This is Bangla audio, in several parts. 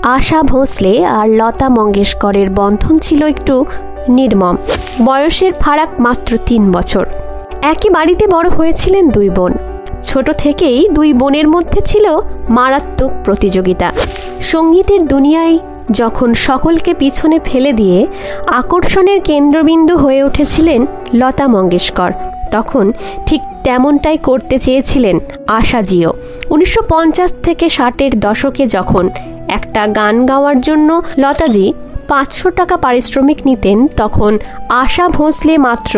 আশা ভোঁসলে আর লতা মঙ্গেশকরের বন্ধন ছিল একটু নির্মম। বয়সের ফারাক মাত্র 3 বছর। একই বাড়িতে বড় হয়েছিলেন দুই বোন। ছোট থেকেই দুই বোনের মধ্যে ছিল মারাত্মক প্রতিযোগিতা। সঙ্গীতের দুনিয়ায় যখন সকলকে পিছনে ফেলে দিয়ে আকর্ষণের কেন্দ্রবিন্দু হয়ে উঠেছিলেন লতা মঙ্গেশকর, তখন ঠিক তেমনটাই করতে চেয়েছিলেন আশাজিও। 1950 থেকে 60-এর দশকে যখন একটা গান গাওয়ার জন্য লতাজি 500 টাকা পারিশ্রমিক নিতেন, তখন আশা ভোঁসলে মাত্র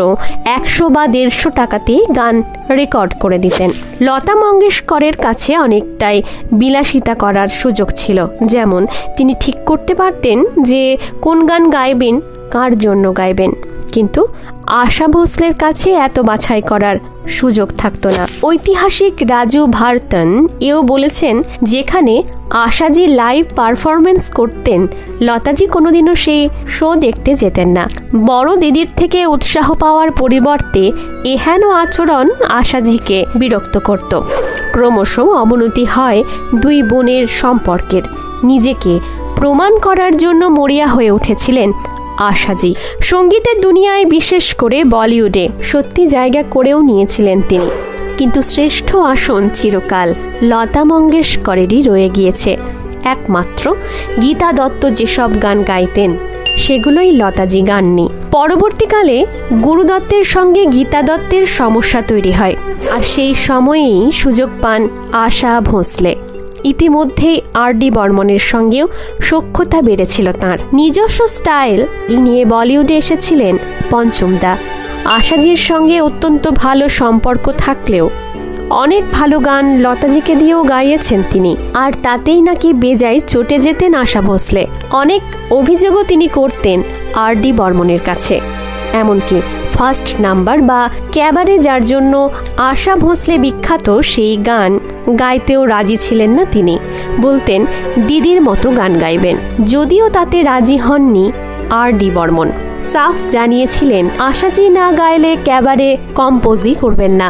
100 বা 150 টাকাতেই গান রেকর্ড করে দিতেন। লতা মঙ্গেশকরের কাছে অনেকটাই বিলাসিতা করার সুযোগ ছিল। যেমন তিনি ঠিক করতে পারতেন যে কোন গান গাইবেন, কার জন্য গাইবেন, কিন্তু আশা ভোঁসলের কাছে এত বাছাই করার সুযোগ থাকতো না। ঐতিহাসিক রাজু ভারতন এও বলেছেন, যেখানে আশাজি লাইভ পারফরমেন্স করতেন, লতাজি কোনোদিনও সেই শো দেখতে যেতেন না। বড় দিদির থেকে উৎসাহ পাওয়ার পরিবর্তে এহেন আচরণ আশাজিকে বিরক্ত করত। ক্রমশ অবনতি হয় দুই বোনের সম্পর্কের। নিজেকে প্রমাণ করার জন্য মরিয়া হয়ে উঠেছিলেন আশাজি। সঙ্গীতের দুনিয়ায়, বিশেষ করে বলিউডে সত্যি জায়গা করেও নিয়েছিলেন তিনি। কিন্তু শ্রেষ্ঠ আসন চিরকাল লতা মঙ্গেশকরেরই রয়ে গিয়েছে। একমাত্র গীতা দত্ত যেসব গান গাইতেন সেগুলোই লতাজি গাননি। পরবর্তীকালে গুরু দত্তের সঙ্গে গীতা দত্তের সমস্যা তৈরি হয়, আর সেই সময়েই সুযোগ পান আশা ভোঁসলে। ইতিমধ্যেই আর.ডি. বর্মনের সঙ্গেও সখ্যতা বেড়েছিল তাঁর। নিজস্ব স্টাইল নিয়ে বলিউডে এসেছিলেন পঞ্চমদা। আশাজির সঙ্গে অত্যন্ত ভালো সম্পর্ক থাকলেও অনেক ভালো গান লতাজিকে দিয়েও গাইয়েছেন তিনি, আর তাতেই নাকি বেজায় চটে যেতেন আশা ভোঁসলে। অনেক অভিযোগও তিনি করতেন আর.ডি. বর্মনের কাছে। এমনকি ফার্স্ট নাম্বার বা ক্যাবারে, যার জন্য আশা ভোঁসলে বিখ্যাত, সেই গান গাইতেও রাজি ছিলেন না তিনি। বলতেন দিদির মতো গান গাইবেন। যদিও তাতে রাজি হননি আর.ডি. বর্মন। সাফ জানিয়েছিলেন আশাজি না গাইলে ক্যাবারে কম্পোজই করবেন না।